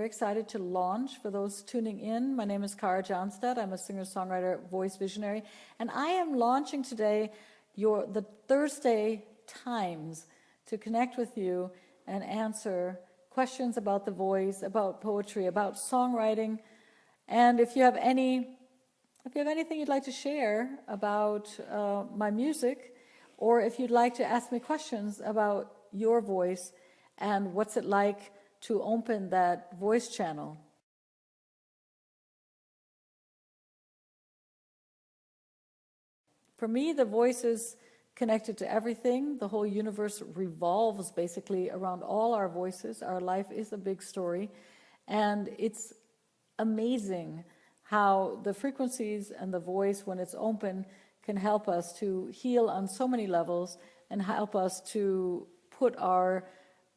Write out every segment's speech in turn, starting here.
very excited to launch. For those tuning in, my name is Johnstad. I'm a singer-songwriter, voice visionary, and I am launching today the Thursday Times to connect with you and answer questions about the voice, about poetry, about songwriting. And if you have anything you'd like to share about my music, or if you'd like to ask me questions about your voice and what's it like to open that voice channel. For me, the voice is connected to everything. The whole universe revolves basically around all our voices. Our life is a big story. And it's amazing how the frequencies and the voice, when it's open, can help us to heal on so many levels and help us to put our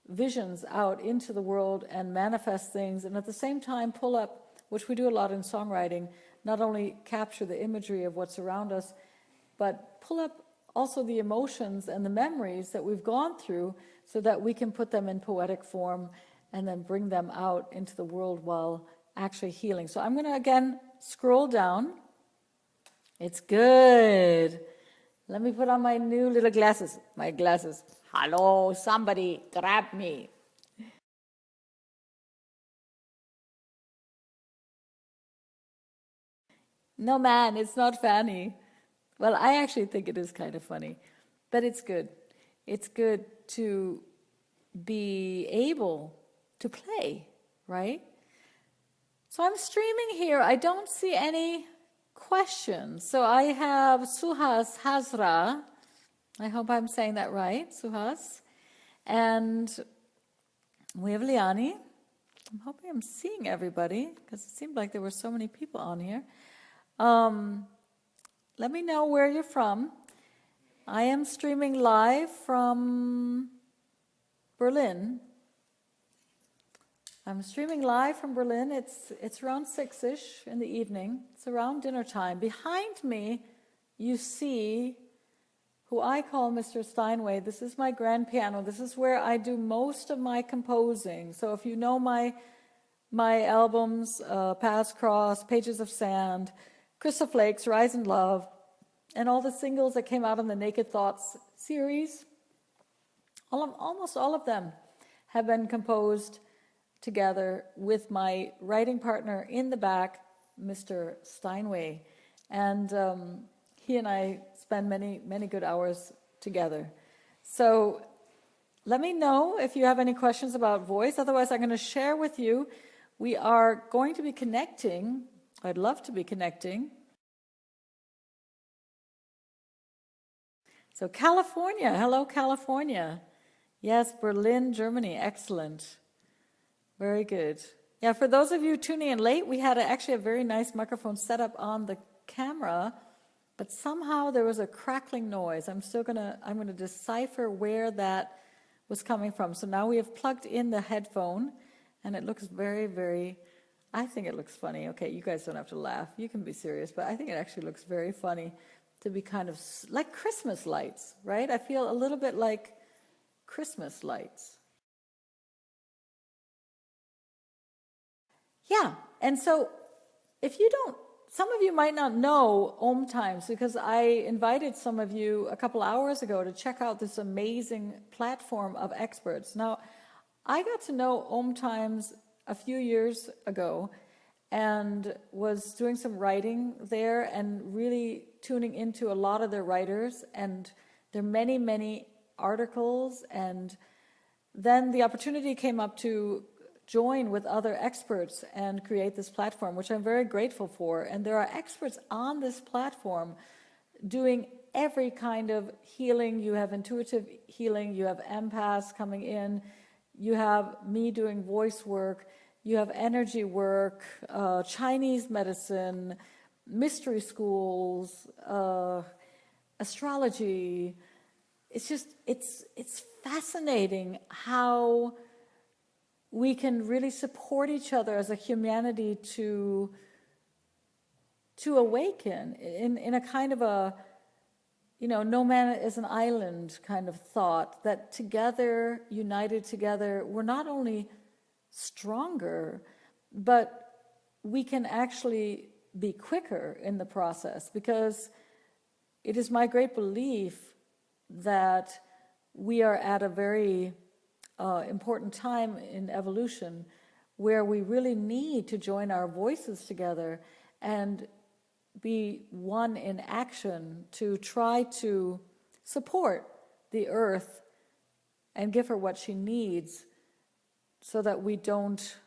visions out into the world and manifest things, and at the same time pull up, which we do a lot in songwriting, not only capture the imagery of what's around us, but pull up also the emotions and the memories that we've gone through so that we can put them in poetic form and then bring them out into the world while actually healing. So I'm going to again scroll down. It's good. Let me put on my new little glasses. My glasses. Hello, somebody, grab me. No, man, it's not funny. Well, I actually think it is kind of funny, but it's good. It's good to be able to play, right? So I'm streaming here. I don't see any questions. So I have Suhas Hazra. I hope I'm saying that right, Suhas. And we have Liani. I'm hoping I'm seeing everybody because it seemed like there were so many people on here. Let me know where you're from. I am streaming live from Berlin. I'm streaming live from Berlin. It's around 6-ish in the evening. It's around dinner time. Behind me, you see who I call Mr. Steinway. This is my grand piano. This is where I do most of my composing. So if you know my albums, Past Cross, Pages of Sand, Crystal Flakes, Rise in Love, and all the singles that came out in the Naked Thoughts series, almost all of them have been composed together with my writing partner in the back, Mr. Steinway. And he and I spend many, many good hours together. So let me know if you have any questions about voice. Otherwise, I'm going to share with you. We are going to be connecting. I'd love to be connecting. So California. Hello, California. Yes, Berlin, Germany. Excellent. Very good. Yeah, for those of you tuning in late, we had actually a very nice microphone set up on the camera, but somehow there was a crackling noise. I'm going to decipher where that was coming from. So now we have plugged in the headphone, and it looks very, very, I think it looks funny. Okay, you guys don't have to laugh. You can be serious, but I think it actually looks very funny to be kind of like Christmas lights, right? I feel a little bit like Christmas lights. Yeah, and so if you don't, some of you might not know Om Times because I invited some of you a couple hours ago to check out this amazing platform of experts. Now, I got to know Om Times a few years ago and was doing some writing there and really tuning into a lot of their writers, and there are many, many articles, and then the opportunity came up to join with other experts and create this platform, which I'm very grateful for. And there are experts on this platform doing every kind of healing. You have intuitive healing, you have empaths coming in, you have me doing voice work, you have energy work, Chinese medicine, mystery schools, astrology. It's just, it's fascinating how we can really support each other as a humanity to awaken in a kind of a, no man is an island kind of thought, that together, united together, we're not only stronger, but we can actually be quicker in the process, because it is my great belief that we are at a very important time in evolution where we really need to join our voices together and be one in action to try to support the earth and give her what she needs, so that we don't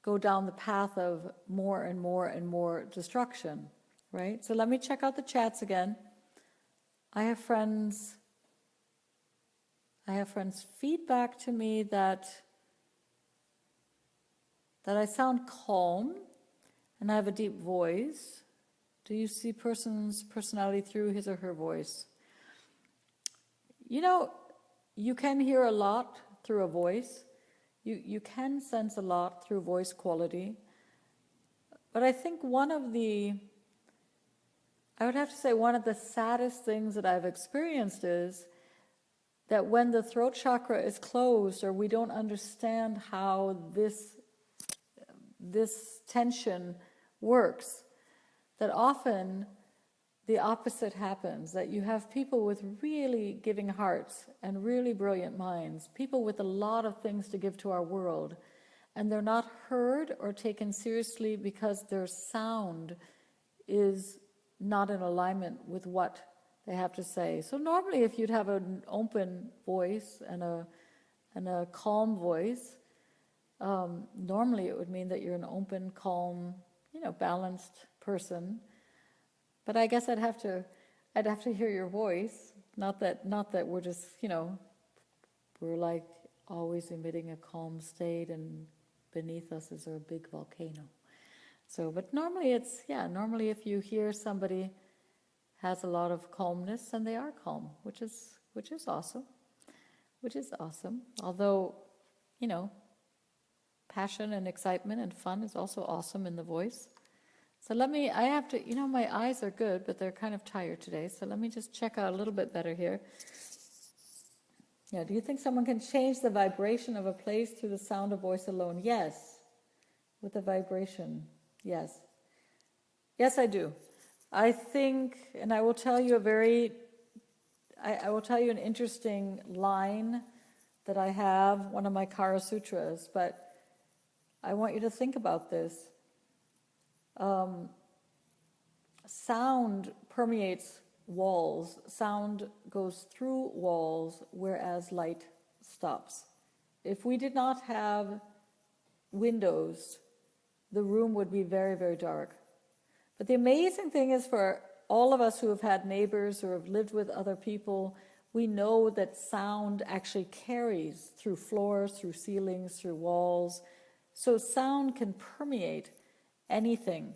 go down the path of more and more and more destruction, right? So let me check out the chats again. I have friends feedback to me that I sound calm and I have a deep voice. Do you see person's personality through his or her voice? You know, you can hear a lot through a voice. You can sense a lot through voice quality. But I think one of the saddest things that I've experienced is that when the throat chakra is closed, or we don't understand how this tension works, that often the opposite happens, that you have people with really giving hearts and really brilliant minds, people with a lot of things to give to our world, and they're not heard or taken seriously because their sound is not in alignment with what they have to say. So normally if you'd have an open voice and a calm voice, normally it would mean that you're an open, calm, balanced person. But I guess I'd have to hear your voice. Not that we're just, we're like always emitting a calm state, and beneath us is a big volcano. So, but normally normally if you hear somebody has a lot of calmness, and they are calm, which is awesome. Although, passion and excitement and fun is also awesome in the voice. So I have to, my eyes are good, but they're kind of tired today. So let me just check out a little bit better here. Yeah, do you think someone can change the vibration of a place through the sound of voice alone? Yes. With the vibration, yes. Yes, I do. I think, and I will tell you I will tell you an interesting line that I have, one of my Kara Sutras, but I want you to think about this. Sound permeates walls. Sound goes through walls, whereas light stops. If we did not have windows, the room would be very, very dark. But the amazing thing is, for all of us who have had neighbors or have lived with other people, we know that sound actually carries through floors, through ceilings, through walls. So sound can permeate anything.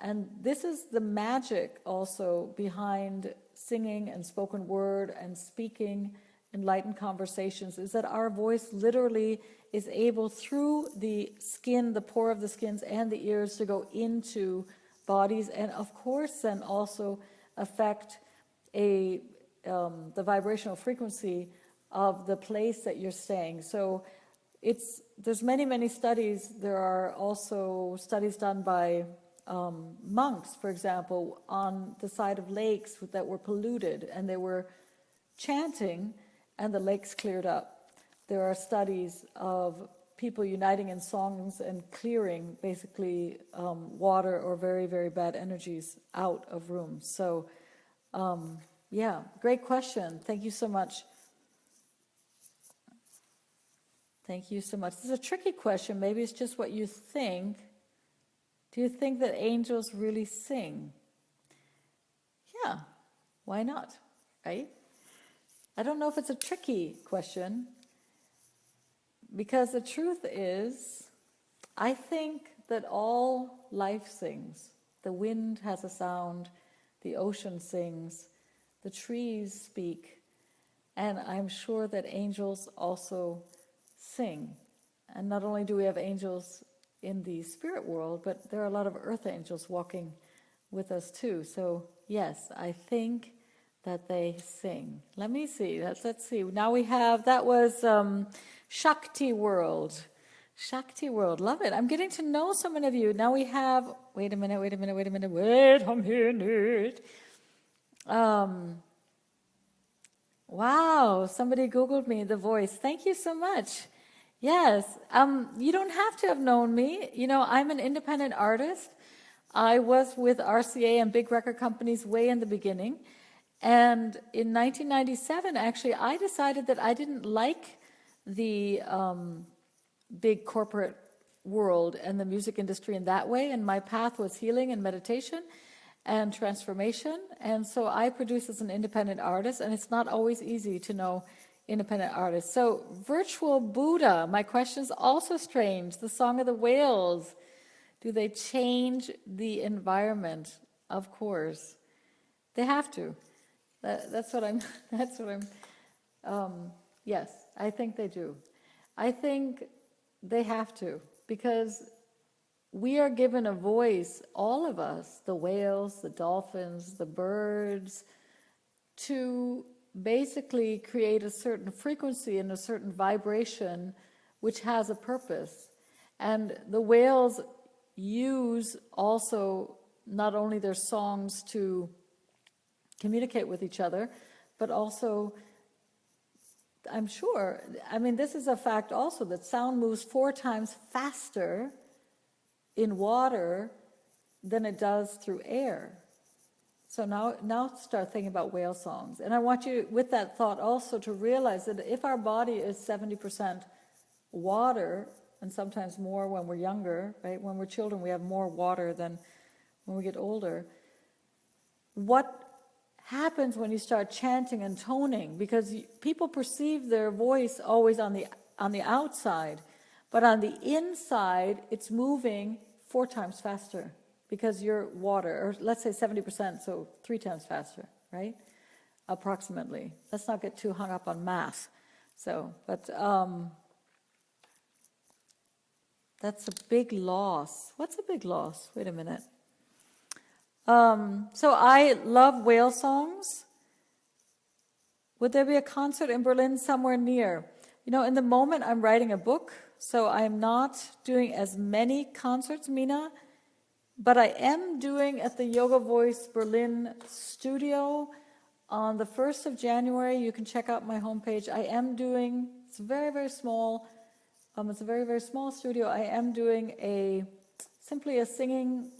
And this is the magic also behind singing and spoken word and speaking enlightened conversations, is that our voice literally is able, through the skin, the pore of the skins and the ears, to go into bodies, and of course then also affect the vibrational frequency of the place that you're staying. So there's many studies. There are also studies done by monks, for example, on the side of lakes that were polluted, and they were chanting and the lakes cleared up. There are studies of people uniting in songs and clearing basically water or very, very bad energies out of rooms. So yeah, great question. Thank you so much. Thank you so much. This is a tricky question. Maybe it's just what you think. Do you think that angels really sing? Yeah, why not, right? I don't know if it's a tricky question, because the truth is, I think that all life sings. The wind has a sound, the ocean sings, the trees speak, and I'm sure that angels also sing. And not only do we have angels in the spirit world, but there are a lot of earth angels walking with us too. So yes, I think that they sing. Let me see. Let's see. Now we have, that was Shakti world. Shakti world, love it. I'm getting to know so many of you. Now we have, wait a minute. Wow, somebody Googled me, The Voice. Thank you so much. Yes, you don't have to have known me. You know, I'm an independent artist. I was with RCA and big record companies way in the beginning. And in 1997, actually, I decided that I didn't like the big corporate world and the music industry in that way. And my path was healing and meditation and transformation. And so I produce as an independent artist, and it's not always easy to know independent artists. So Virtual Buddha, my question is also strange. The Song of the Whales, do they change the environment? Of course. They have to. That's what I'm, yes, I think they do. I think they have to, because we are given a voice, all of us, the whales, the dolphins, the birds, to basically create a certain frequency and a certain vibration which has a purpose. And the whales use also not only their songs to communicate with each other, but also, I'm sure, I mean, this is a fact also, that sound moves 4 times faster in water than it does through air. So now start thinking about whale songs. And I want you, with that thought also, to realize that if our body is 70% water, and sometimes more when we're younger, right? When we're children, we have more water than when we get older. What happens when you start chanting and toning? Because people perceive their voice always on the outside, but on the inside, it's moving 4 times faster because you're water, or let's say 70%, so 3 times faster, right? Approximately. Let's not get too hung up on math. So, but that's a big loss. What's a big loss? Wait a minute. So I love whale songs. Would there be a concert in Berlin somewhere near? You know, in the moment I'm writing a book, so I'm not doing as many concerts, Mina, but I am doing at the Yoga Voice Berlin studio on the 1st of January. You can check out my homepage. I am doing, it's very, very small. It's a very, very small studio. I am doing simply a singing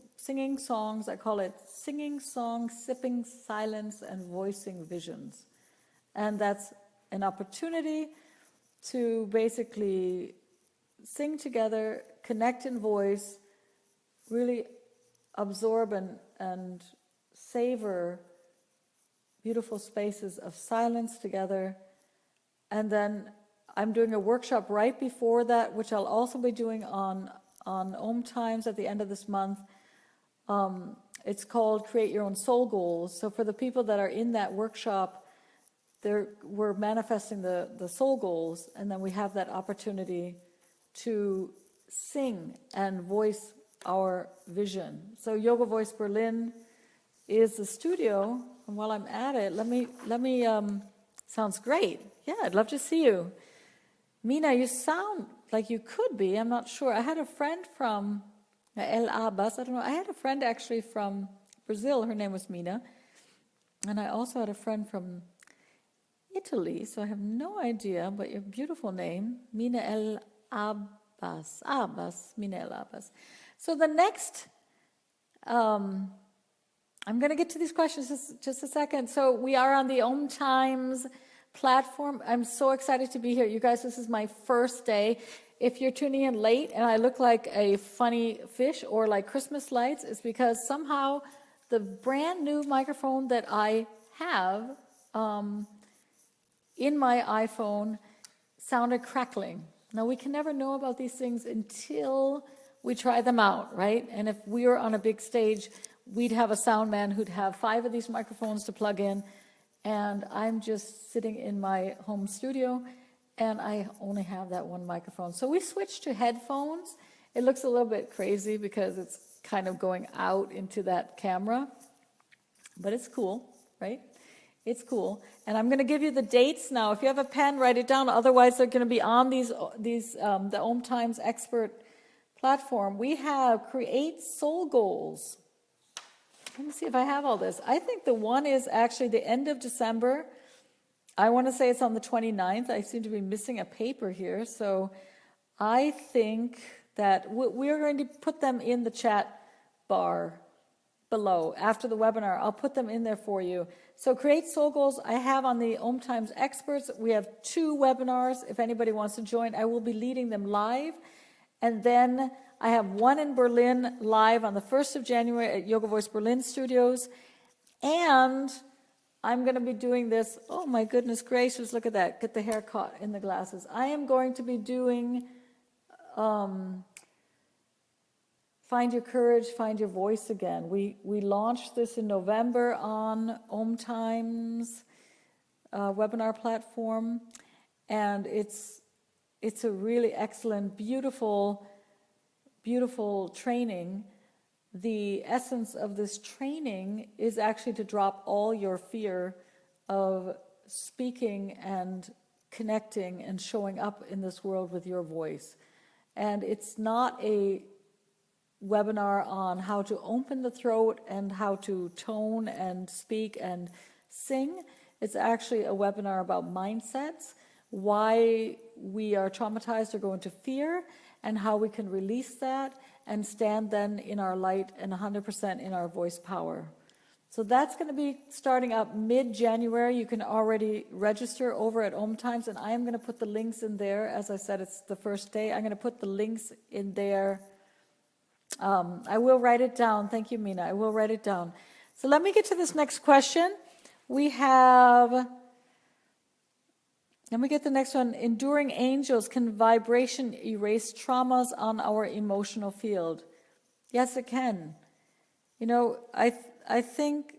songs. I call it singing songs, sipping silence, and voicing visions. And that's an opportunity to basically sing together, connect in voice, really absorb and savor beautiful spaces of silence together. And then I'm doing a workshop right before that, which I'll also be doing on Om Times at the end of this month. It's called Create Your Own Soul Goals. So for the people that are in that workshop, we're manifesting the soul goals, and then we have that opportunity to sing and voice our vision. So Yoga Voice Berlin is the studio, and while I'm at it, let me sounds great. Yeah, I'd love to see you. Mina, you sound like you could be, I'm not sure. I had a friend from El Abbas, I don't know, I had a friend actually from Brazil, her name was Mina, and I also had a friend from Italy, so I have no idea, but your beautiful name, Mina El Abbas, Mina El Abbas. So the next, I'm going to get to these questions just a second. So we are on the Om Times platform. I'm so excited to be here. You guys, this is my first day. If you're tuning in late and I look like a funny fish or like Christmas lights, it's because somehow the brand new microphone that I have in my iPhone sounded crackling. Now, we can never know about these things until we try them out, right? And if we were on a big stage, we'd have a sound man who'd have 5 of these microphones to plug in, and I'm just sitting in my home studio, and I only have that one microphone. So we switched to headphones. It looks a little bit crazy because it's kind of going out into that camera, but it's cool, right? It's cool. And I'm going to give you the dates now. If you have a pen, write it down. Otherwise, they're going to be on the Om Times Expert platform. We have Create Soul Goals. Let me see if I have all this. I think the one is actually the end of December. I want to say it's on the 29th. I seem to be missing a paper here. So I think that we're going to put them in the chat bar below. After the webinar, I'll put them in there for you. So Create Soul Goals, I have on the Om Times Experts. We have 2 webinars. If anybody wants to join, I will be leading them live. And then I have one in Berlin live on the 1st of January at Yoga Voice Berlin Studios. And I'm going to be doing this. Oh, my goodness gracious, look at that. Get the hair caught in the glasses. I am going to be doing Find Your Courage, Find Your Voice again. We launched this in November on Om Times webinar platform. And it's a really excellent, beautiful training. The essence of this training is actually to drop all your fear of speaking and connecting and showing up in this world with your voice. And it's not a webinar on how to open the throat and how to tone and speak and sing. It's actually a webinar about mindsets, why we are traumatized or go into fear, and how we can release that and stand then in our light and 100% in our voice power. So that's going to be starting up mid-January. You can already register over at Om Times, and I am going to put the links in there. As I said, it's the first day. I'm going to put the links in there. I will write it down. Thank you, Mina. I will write it down. So let me get to this next question. Let me get the next one. Enduring angels, can vibration erase traumas on our emotional field? Yes, it can. You know, I think,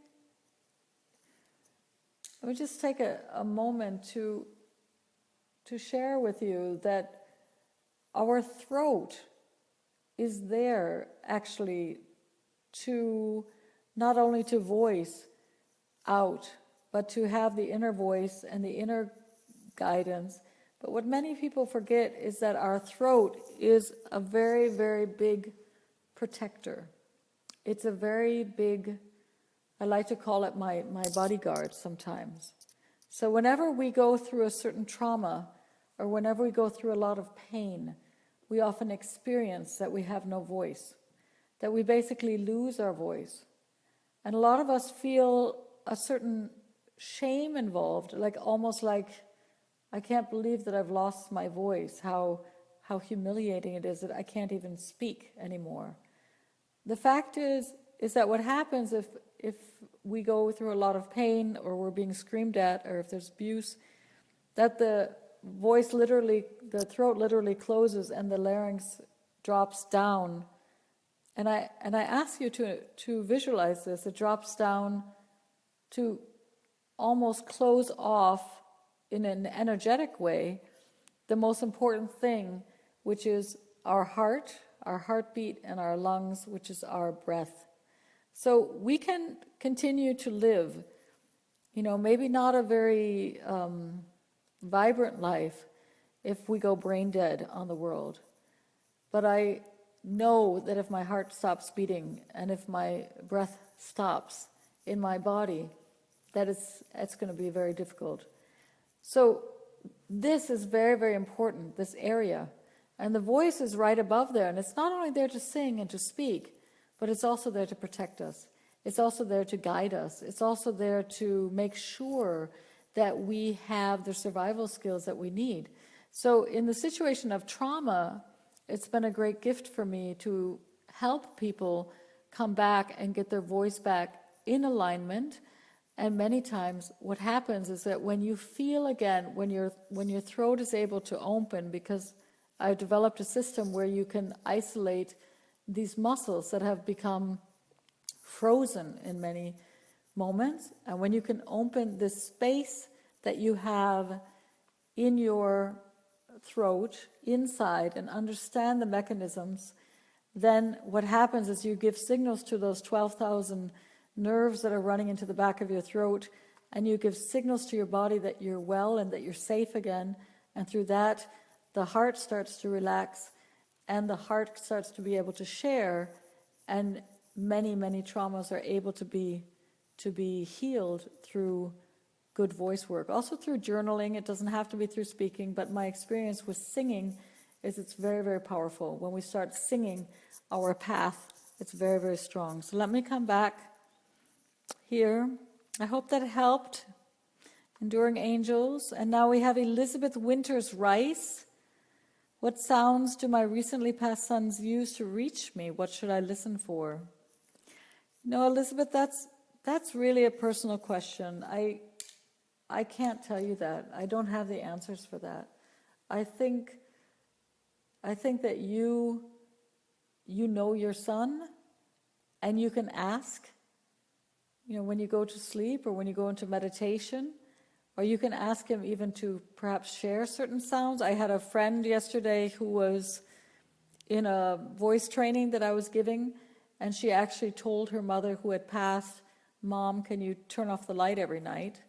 let me just take a moment to share with you that our throat is there actually to not only to voice out, but to have the inner voice and the inner guidance. But what many people forget is that our throat is a very, very big protector. It's a very big, I like to call it my bodyguard sometimes. So whenever we go through a certain trauma, or whenever we go through a lot of pain, we often experience that we have no voice, that we basically lose our voice. And a lot of us feel a certain shame involved, almost like, I can't believe that I've lost my voice, how humiliating it is that I can't even speak anymore. The fact is that what happens if we go through a lot of pain, or we're being screamed at, or if there's abuse, that the voice literally, the throat literally closes and the larynx drops down. And I ask you to visualize this. It drops down to almost close off in an energetic way the most important thing, which is our heart, our heartbeat, and our lungs, which is our breath. So we can continue to live, maybe not a very vibrant life if we go brain dead on the world. But I know that if my heart stops beating and if my breath stops in my body, that it's going to be very difficult. So this is very, very important, this area. And the voice is right above there. And it's not only there to sing and to speak, but it's also there to protect us. It's also there to guide us. It's also there to make sure that we have the survival skills that we need. So in the situation of trauma, it's been a great gift for me to help people come back and get their voice back in alignment. And many times what happens is that when you feel again, when your throat is able to open, because I've developed a system where you can isolate these muscles that have become frozen in many moments, and when you can open this space that you have in your throat, inside, and understand the mechanisms, then what happens is you give signals to those 12,000 nerves that are running into the back of your throat and you give signals to your body that you're well and that you're safe again, and through that, the heart starts to relax, and the heart starts to be able to share, and many, many traumas are able to be healed through good voice work. Also through journaling. It doesn't have to be through speaking, but my experience with singing is it's very, very powerful. When we start singing our path, it's very, very strong. So let me come back here. I hope that helped. Enduring Angels. And now we have Elizabeth Winters Rice. What sounds do my recently passed sons use to reach me? What should I listen for? No, Elizabeth, that's really a personal question. I can't tell you that. I don't have the answers for that. I think that you know your son, and you can ask, when you go to sleep or when you go into meditation, or you can ask him even to perhaps share certain sounds. I had a friend yesterday who was in a voice training that I was giving, and she actually told her mother who had passed, "Mom, can you turn off the light every night?"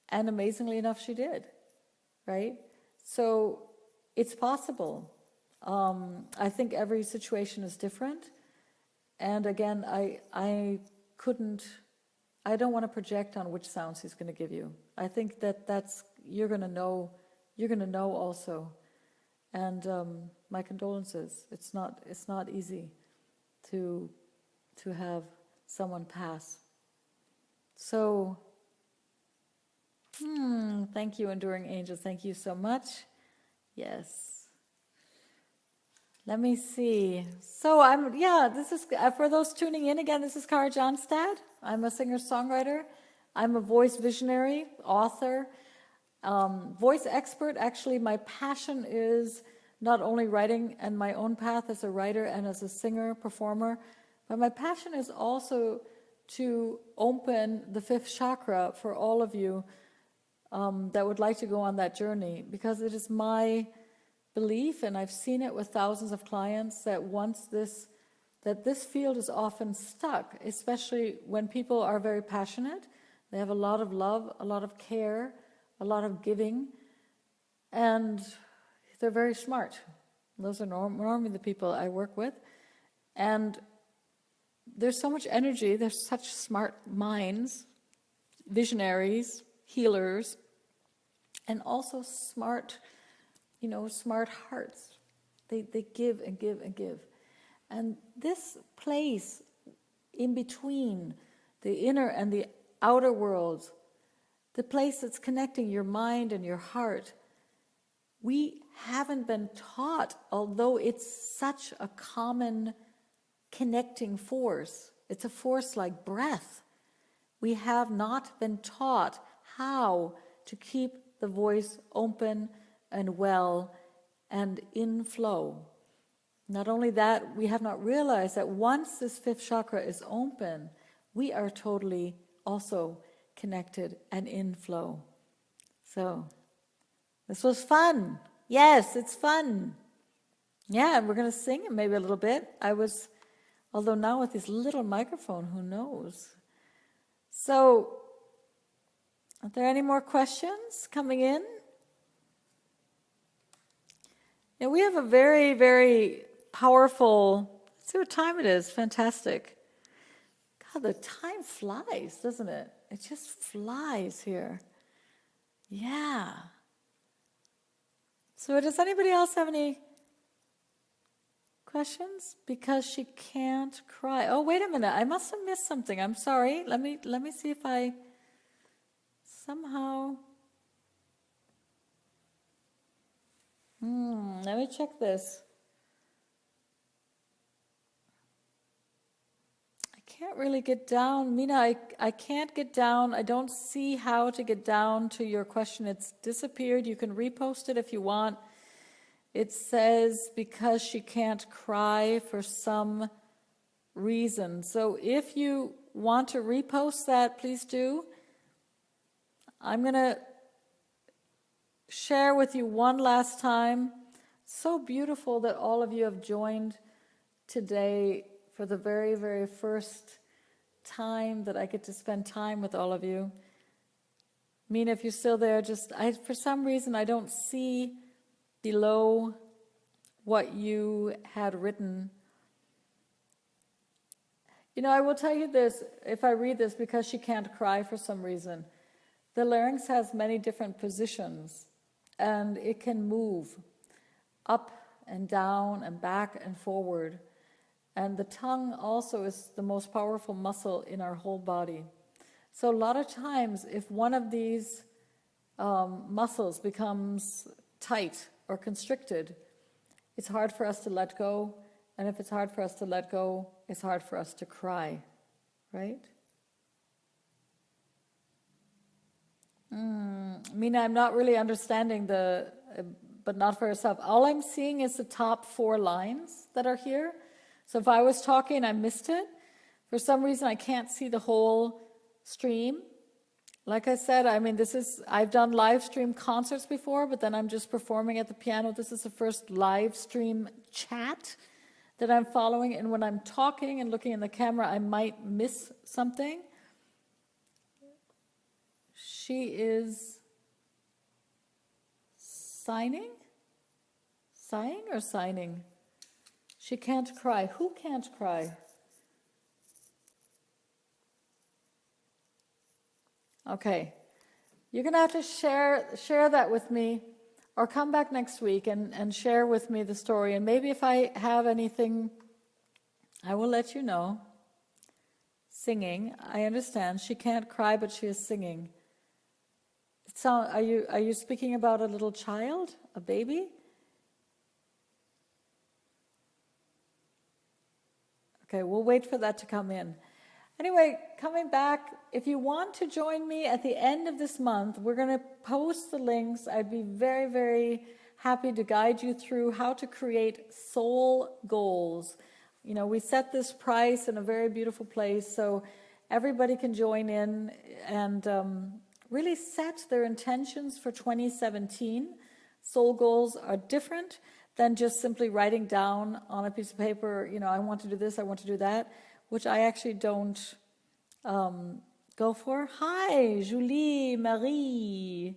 And amazingly enough, she did, right? So it's possible. I think every situation is different. And again, I don't want to project on which sounds he's going to give you. I think that's you're going to know also. And my condolences. It's not easy to have someone pass. So, thank you, Enduring Angels. Thank you so much. Yes. Let me see. So this is, for those tuning in again, this is Kara Johnstad. I'm a singer-songwriter. I'm a voice visionary, author, voice expert. Actually, my passion is not only writing and my own path as a writer and as a singer, performer, but my passion is also to open the fifth chakra for all of you that would like to go on that journey, because it is my belief, and I've seen it with thousands of clients, that this field is often stuck, especially when people are very passionate. They have a lot of love, a lot of care, a lot of giving, and they're very smart. Those are normally the people I work with. And there's so much energy, there's such smart minds, visionaries, healers, and also smart hearts. They give and give and give. And this place in between the inner and the outer worlds, the place that's connecting your mind and your heart, we haven't been taught, although it's such a common connecting force. It's a force like breath. We have not been taught how to keep the voice open and well and in flow. Not only that, we have not realized that once this fifth chakra is open, we are totally also connected and in flow. So, this was fun. Yes, it's fun. Yeah, and we're going to sing maybe a little bit. Although now with this little microphone, who knows? So, are there any more questions coming in? Yeah, we have a very, very powerful, let's see what time it is, fantastic. God, the time flies, doesn't it? It just flies here. Yeah. So does anybody else have any questions? Because she can't cry. Oh, wait a minute, I must have missed something. I'm sorry. Let me see if I somehow... let me check this. I can't really get down. Mina, I can't get down. I don't see how to get down to your question. It's disappeared. You can repost it if you want. It says because she can't cry for some reason. So if you want to repost that, please do. I'm going to share with you one last time. So beautiful that all of you have joined today for the very, very first time that I get to spend time with all of you. Mina, if you're still there, for some reason, I don't see below what you had written. You know, I will tell you this, if I read this, because she can't cry for some reason. The larynx has many different positions, and it can move up and down and back and forward. And the tongue also is the most powerful muscle in our whole body. So a lot of times, if one of these muscles becomes tight or constricted, it's hard for us to let go. And if it's hard for us to let go, it's hard for us to cry, right? Mina, I'm not really understanding but not for herself. All I'm seeing is the top 4 lines that are here. So if I was talking, I missed it. For some reason, I can't see the whole stream. Like I said, I mean, I've done live stream concerts before, but then I'm just performing at the piano. This is the first live stream chat that I'm following, and when I'm talking and looking in the camera, I might miss something. She is sighing or signing? She can't cry. Who can't cry? Okay, you're going to have to share that with me, or come back next week and share with me the story. And maybe if I have anything, I will let you know. Singing, I understand. She can't cry, but she is singing. Are you speaking about a little child, a baby? Okay, we'll wait for that to come in. Anyway, coming back, if you want to join me at the end of this month, we're going to post the links. I'd be very, very happy to guide you through how to create soul goals. You know, we set this price in a very beautiful place, so everybody can join in and really set their intentions for 2017. Soul goals are different than just simply writing down on a piece of paper, you know, I want to do this, I want to do that, which I actually don't go for. Hi, Julie, Marie.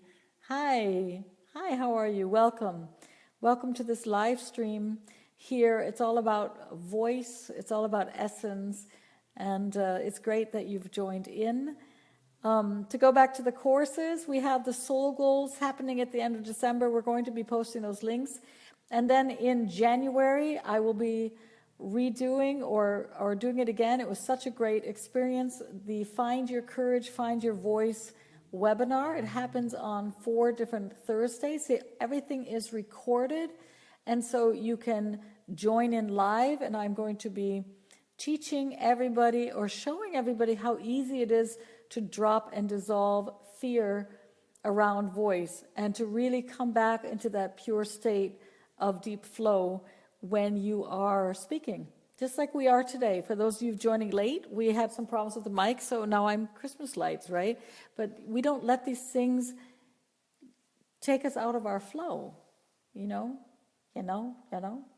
Hi, how are you? Welcome. Welcome to this live stream here. It's all about voice, it's all about essence, and it's great that you've joined in. To go back to the courses, we have the soul goals happening at the end of December. We're going to be posting those links. And then in January, I will be redoing or doing it again. It was such a great experience. The Find Your Courage, Find Your Voice webinar. It happens on 4 different Thursdays. Everything is recorded, and so you can join in live, and I'm going to be teaching everybody or showing everybody how easy it is to drop and dissolve fear around voice and to really come back into that pure state of deep flow when you are speaking, just like we are today. For those of you joining late, we had some problems with the mic, so now I'm Christmas lights, right? But we don't let these things take us out of our flow, you know,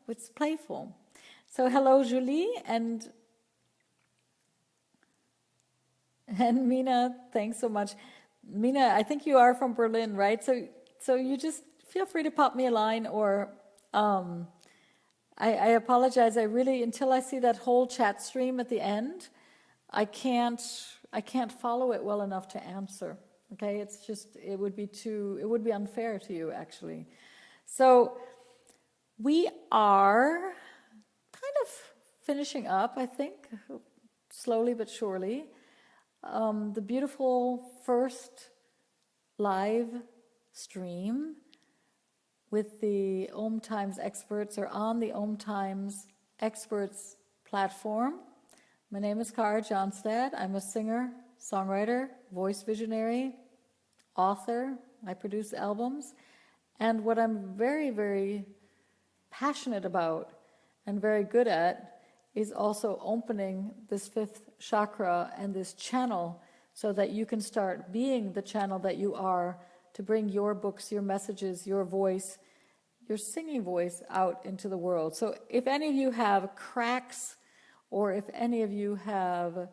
it's playful. So hello, Julie, and Mina, thanks so much. Mina, I think you are from Berlin, right? So you just feel free to pop me a line, or I apologize. I really, until I see that whole chat stream at the end, I can't follow it well enough to answer. Okay, it's just, it would be unfair to you, actually. So we are kind of finishing up, I think, slowly but surely. The beautiful first live stream with the Om Times experts are on the Om Times experts platform. My name is Kara Johnstad. I'm a singer, songwriter, voice visionary, author. I produce albums. And what I'm very, very passionate about and very good at is also opening this 5th chakra and this channel so that you can start being the channel that you are to bring your books, your messages, your voice, your singing voice out into the world. So if any of you have cracks, or if any of you have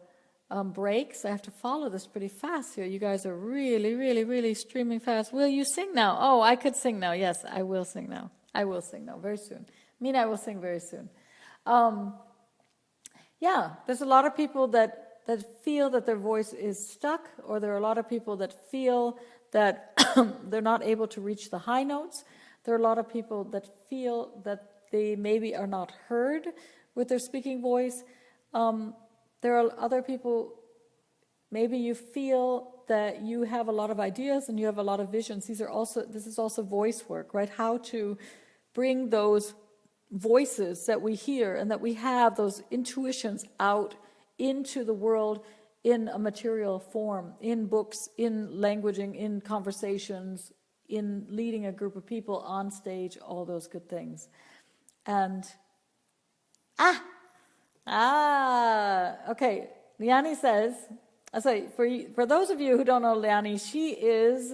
breaks. I have to follow this pretty fast here. You guys are really, really, really streaming fast. Will you sing now? Oh, I could sing now. Yes, I will sing now. I will sing now very soon. Mina, I will sing very soon. Yeah, there's a lot of people that feel that their voice is stuck, or there are a lot of people that feel that they're not able to reach the high notes. There are a lot of people that feel that they maybe are not heard with their speaking voice. There are other people, maybe you feel that you have a lot of ideas and you have a lot of visions. This is also voice work, right? How to bring those voices that we hear and that we have, those intuitions, out into the world in a material form, in books, in languaging, in conversations, in leading a group of people on stage, all those good things. And okay, Liani says, for those of you who don't know Liani, she is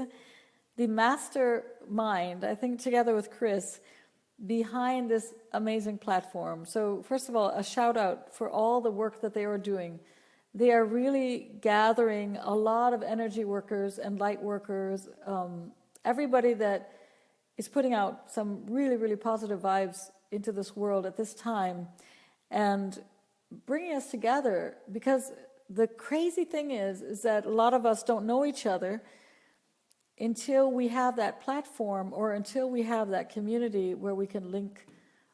the mastermind, I think together with Chris, behind this amazing platform. So first of all, a shout out for all the work that they are doing. They are really gathering a lot of energy workers and light workers, everybody that is putting out some really, really positive vibes into this world at this time and bringing us together, because the crazy thing is that a lot of us don't know each other until we have that platform, or until we have that community where we can link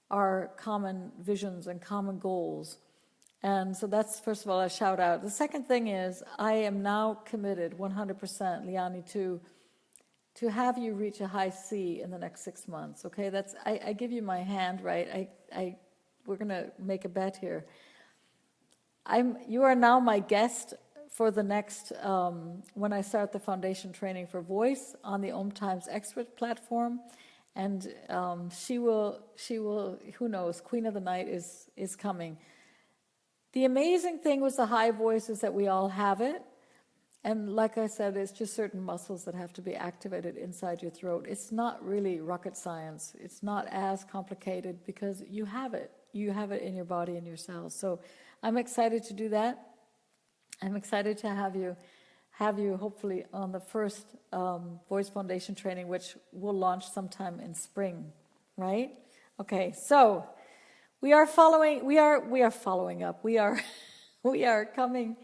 our common visions and common goals. And so that's, first of all, a shout out. The second thing is, I am now committed 100%, Liani, to have you reach a high C in the next 6 months. Okay, I give you my hand, right? We're gonna make a bet here. You are now my guest for the next, when I start the foundation training for voice on the Om Times Expert platform. And she will, who knows, Queen of the Night is coming. The amazing thing with the high voice is that we all have it. And like I said, it's just certain muscles that have to be activated inside your throat. It's not really rocket science. It's not as complicated, because you have it. You have it in your body and your cells. So I'm excited to do that. I'm excited to have you hopefully on the first Voice Foundation training, which will launch sometime in spring, right? Okay, so we are following up. We are coming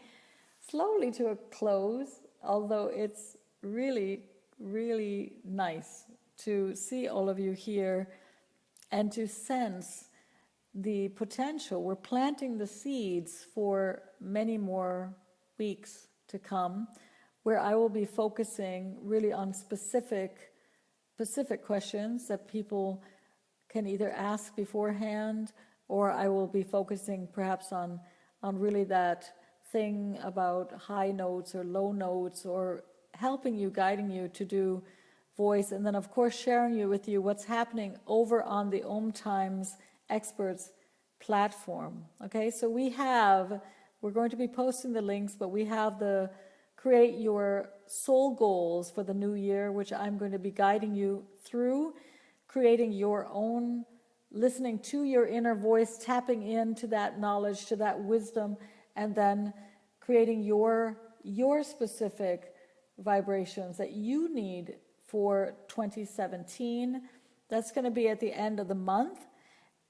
slowly to a close, although it's really, really nice to see all of you here and to sense the potential. We're planting the seeds for many more weeks to come, where I will be focusing really on specific questions that people can either ask beforehand, or I will be focusing perhaps on really that thing about high notes or low notes, or helping you, guiding you to do voice, and then of course sharing with you what's happening over on the Om Times Experts platform. Okay, so we're going to be posting the links, but we have the Create Your Soul Goals for the new year, which I'm going to be guiding you through, creating your own, listening to your inner voice, tapping into that knowledge, to that wisdom, and then creating your specific vibrations that you need for 2017. That's going to be at the end of the month.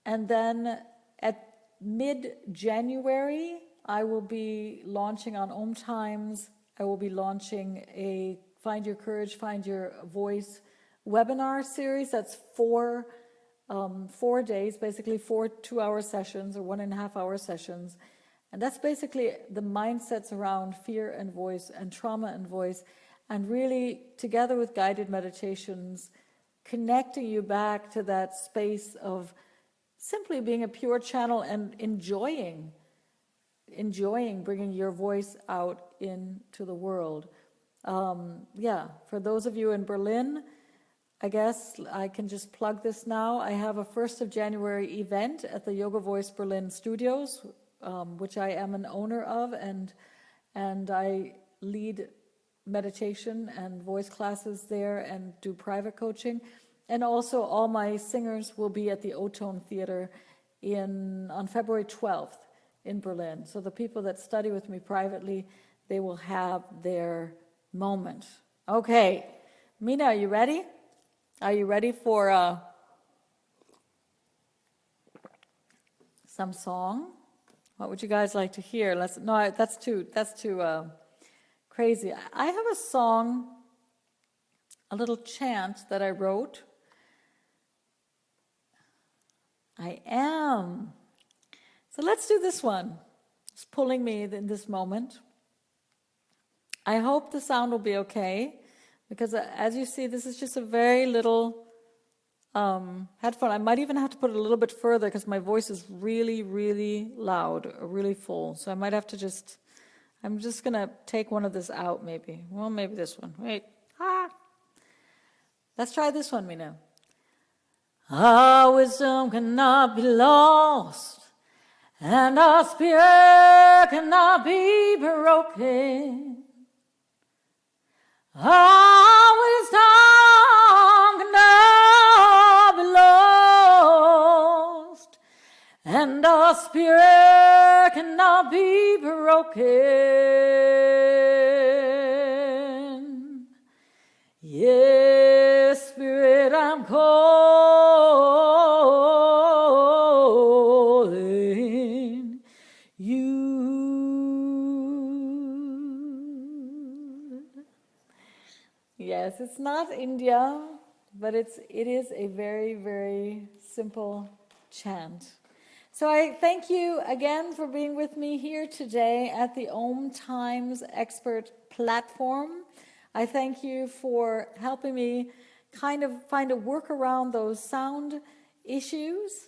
And then at mid-January, I will be launching on Om Times, I will be launching a Find Your Courage, Find Your Voice webinar series. That's 4 days, basically 4 2-hour sessions or 1.5-hour sessions. And that's basically the mindsets around fear and voice and trauma and voice, and really, together with guided meditations, connecting you back to that space of simply being a pure channel and enjoying bringing your voice out into the world. For those of you in Berlin, I guess I can just plug this now. I have a 1st of January event at the Yoga Voice Berlin studios, which I am an owner of, and I lead meditation and voice classes there and do private coaching. And also all my singers will be at the O-Tone Theater on February 12th in Berlin. So the people that study with me privately, they will have their moment. Okay, Mina, are you ready? Are you ready for some song? What would you guys like to hear? No, that's too crazy. I have a song, a little chant that I wrote. I am. So let's do this one. It's pulling me in this moment. I hope the sound will be okay, because as you see, this is just a very little headphone. I might even have to put it a little bit further because my voice is really, really loud, really full. So I might have to I'm just going to take one of this out maybe. Well, maybe this one. Wait. Let's try this one, Mina. Our wisdom cannot be lost, and our spirit cannot be broken. Our wisdom cannot be lost, and our spirit cannot be broken. Yes, Spirit, I'm calling you. Yes, it's not India, but it is a very, very simple chant. So I thank you again for being with me here today at the Om Times Expert Platform. I thank you for helping me kind of find a workaround those sound issues.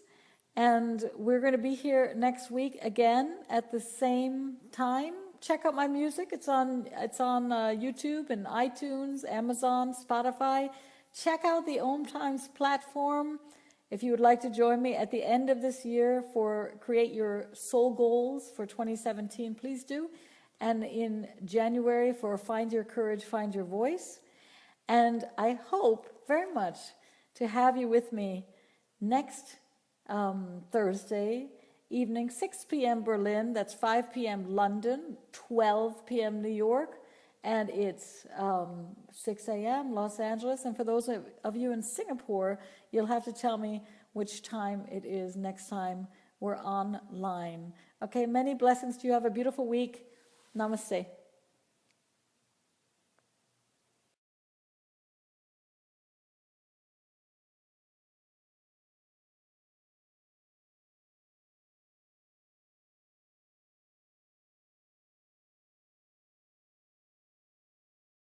And we're going to be here next week again at the same time. Check out my music. It's on YouTube and iTunes, Amazon, Spotify. Check out the Om Times platform. If you would like to join me at the end of this year for Create Your Soul Goals for 2017, please do. And in January for Find Your Courage, Find Your Voice. And I hope very much to have you with me next Thursday evening, 6 p.m. Berlin, that's 5 p.m. London, 12 p.m. New York, and it's 6 a.m. Los Angeles. And for those of you in Singapore, you'll have to tell me which time it is next time we're online. Okay, many blessings to you. Have a beautiful week. Namaste.